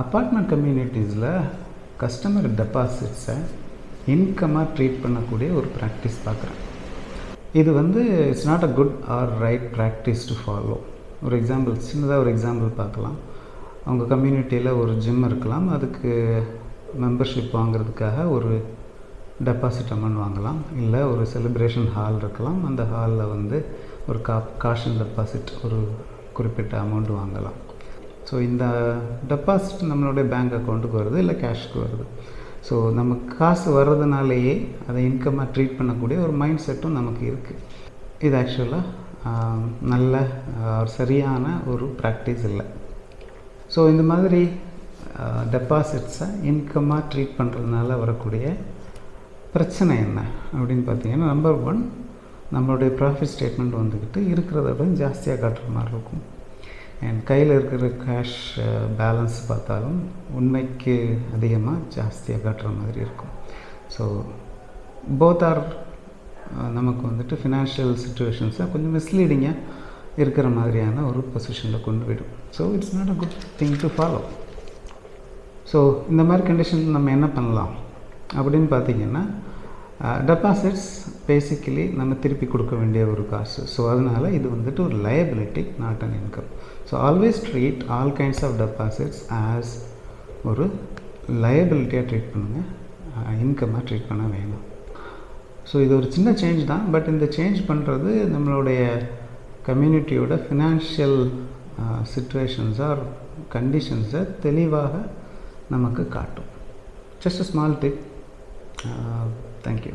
Apartment கம்யூனிட்டிஸில் customer டெபாசிட்ஸை இன்கமாக treat பண்ணக்கூடிய ஒரு practice பார்க்குறேன். இது it's not a good or right practice to follow. ஒரு எக்ஸாம்பிள், சின்னதாக ஒரு எக்ஸாம்பிள் பார்க்கலாம். அவங்க கம்யூனிட்டியில் ஒரு ஜிம் இருக்கலாம், அதுக்கு மெம்பர்ஷிப் வாங்குறதுக்காக ஒரு டெபாசிட் அமௌண்ட் வாங்கலாம். இல்லை ஒரு செலிப்ரேஷன் ஹால் இருக்கலாம், அந்த ஹாலில் ஒரு காஷன் டெபாசிட் ஒரு குறிப்பிட்ட அமௌண்ட் வாங்கலாம். ஸோ இந்த டெபாசிட் நம்மளுடைய பேங்க் அக்கௌண்ட்டுக்கு வருது, இல்லை கேஷுக்கு வருது. ஸோ நமக்கு காசு வர்றதுனாலேயே அதை இன்கமாக ட்ரீட் பண்ணக்கூடிய ஒரு மைண்ட் செட்டும் நமக்கு இருக்குது. இது ஆக்சுவலாக நல்ல சரியான ஒரு ப்ராக்டிஸ் இல்லை. ஸோ இந்த மாதிரி டெபாசிட்ஸை இன்கமாக ட்ரீட் பண்ணுறதுனால வரக்கூடிய பிரச்சனை என்ன அப்படின்னு பார்த்தீங்கன்னா, நம்பர் 1, நம்மளுடைய ப்ராஃபிட் ஸ்டேட்மெண்ட் இருக்கிறத விட ஜாஸ்தியாக காட்டுற மாதிரி இருக்கும். அண்ட் கையில் இருக்கிற கேஷ் பேலன்ஸ் பார்த்தாலும் உண்மைக்கு அதிகமாக ஜாஸ்தியாக காட்டுற மாதிரி இருக்கும். ஸோ போத் ஆர் நமக்கு ஃபினான்ஷியல் சிச்சுவேஷன்ஸை கொஞ்சம் மிஸ்லீடிங்காக இருக்கிற மாதிரியான ஒரு பொசிஷனில் கொண்டு விடும். So it's not a good thing to follow. So இந்த மாதிரி கண்டிஷன் நம்ம என்ன பண்ணலாம் அப்படின்னு பார்த்தீங்கன்னா, டெபாசிட்ஸ் பேசிக்கலி நம்ம திருப்பி கொடுக்க வேண்டிய ஒரு காசு. ஸோ அதனால் இது ஒரு liability, not an income. So always treat all kinds of deposits as ஒரு லயபிலிட்டியாக ட்ரீட் பண்ணுங்கள், இன்கமாக ட்ரீட் பண்ண வேணும். ஸோ இது ஒரு சின்ன சேஞ்ச் தான், பட் இந்த சேஞ்ச் பண்ணுறது நம்மளுடைய கம்யூனிட்டியோட ஃபினான்ஷியல் சிச்சுவேஷன்ஸ் ஆர் கண்டிஷன்ஸை தெளிவாக நமக்கு காட்டும். Just a small tip. Thank you.